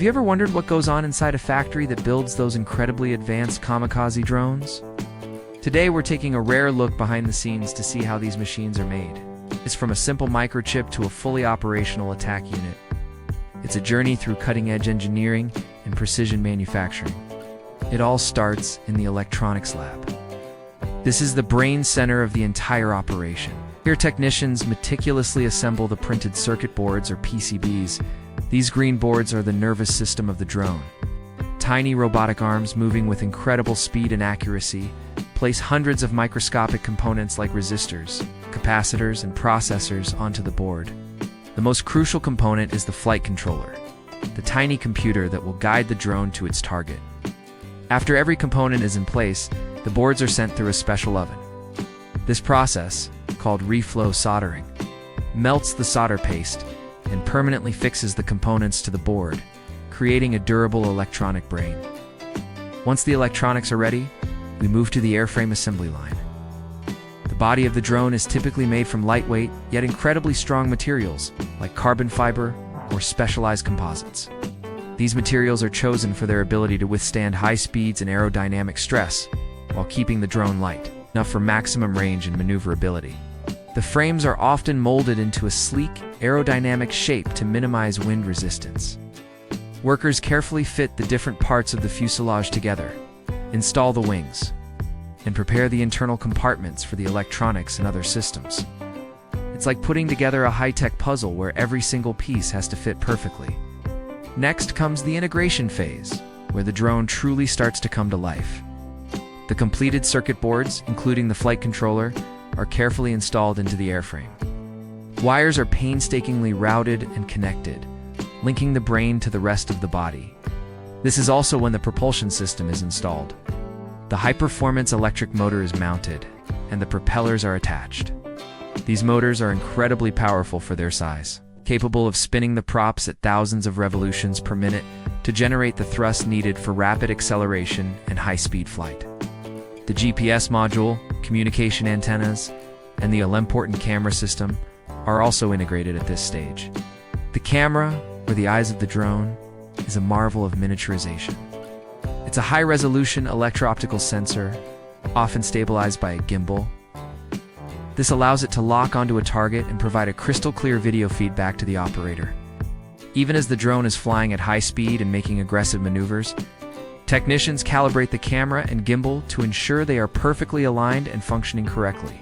Have you ever wondered what goes on inside a factory that builds those incredibly advanced kamikaze drones? Today we're taking a rare look behind the scenes to see how these machines are made. It's from a simple microchip to a fully operational attack unit. It's a journey through cutting-edge engineering and precision manufacturing. It all starts in the electronics lab. This is the brain center of the entire operation. Here technicians meticulously assemble the printed circuit boards or PCBs. These green boards are the nervous system of the drone. Tiny robotic arms moving with incredible speed and accuracy place hundreds of microscopic components like resistors, capacitors, and processors onto the board. The most crucial component is the flight controller, the tiny computer that will guide the drone to its target. After every component is in place, the boards are sent through a special oven. This process, called reflow soldering, melts the solder paste and permanently fixes the components to the board, creating a durable electronic brain. Once the electronics are ready, we move to the airframe assembly line. The body of the drone is typically made from lightweight, yet incredibly strong materials, like carbon fiber or specialized composites. These materials are chosen for their ability to withstand high speeds and aerodynamic stress, while keeping the drone light, enough for maximum range and maneuverability. The frames are often molded into a sleek, aerodynamic shape to minimize wind resistance. Workers carefully fit the different parts of the fuselage together, install the wings, and prepare the internal compartments for the electronics and other systems. It's like putting together a high-tech puzzle where every single piece has to fit perfectly. Next comes the integration phase, where the drone truly starts to come to life. The completed circuit boards, including the flight controller, are carefully installed into the airframe. Wires are painstakingly routed and connected, linking the brain to the rest of the body. This is also when the propulsion system is installed. The high-performance electric motor is mounted, and the propellers are attached. These motors are incredibly powerful for their size, capable of spinning the props at thousands of revolutions per minute to generate the thrust needed for rapid acceleration and high-speed flight. The GPS module, communication antennas, and the all-important camera system are also integrated at this stage. The camera, or the eyes of the drone, is a marvel of miniaturization. It's a high-resolution electro-optical sensor, often stabilized by a gimbal. This allows it to lock onto a target and provide a crystal-clear video feedback to the operator. Even as the drone is flying at high speed and making aggressive maneuvers, technicians calibrate the camera and gimbal to ensure they are perfectly aligned and functioning correctly.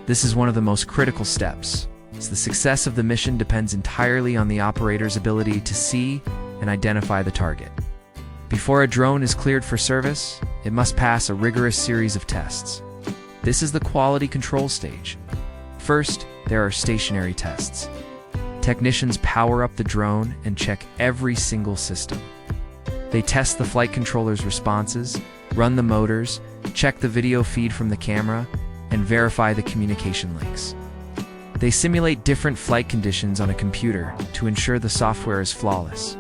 This is one of the most critical steps, as the success of the mission depends entirely on the operator's ability to see and identify the target. Before a drone is cleared for service, it must pass a rigorous series of tests. This is the quality control stage. First, there are stationary tests. Technicians power up the drone and check every single system. They test the flight controller's responses, run the motors, check the video feed from the camera, and verify the communication links. They simulate different flight conditions on a computer to ensure the software is flawless.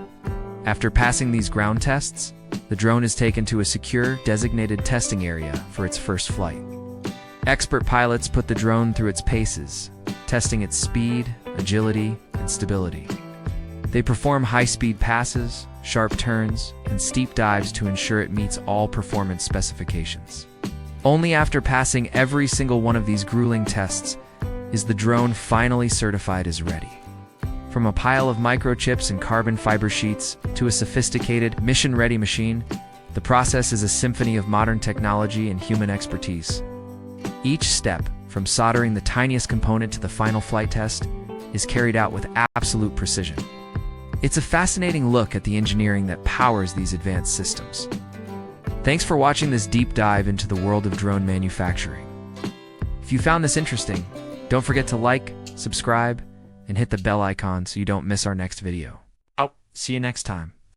After passing these ground tests, the drone is taken to a secure, designated testing area for its first flight. Expert pilots put the drone through its paces, testing its speed, agility, and stability. They perform high-speed passes, sharp turns, and steep dives to ensure it meets all performance specifications. Only after passing every single one of these grueling tests is the drone finally certified as ready. From a pile of microchips and carbon fiber sheets to a sophisticated, mission-ready machine, the process is a symphony of modern technology and human expertise. Each step, from soldering the tiniest component to the final flight test, is carried out with absolute precision. It's a fascinating look at the engineering that powers these advanced systems. Thanks for watching this deep dive into the world of drone manufacturing. If you found this interesting, don't forget to like, subscribe, and hit the bell icon so you don't miss our next video. See you next time.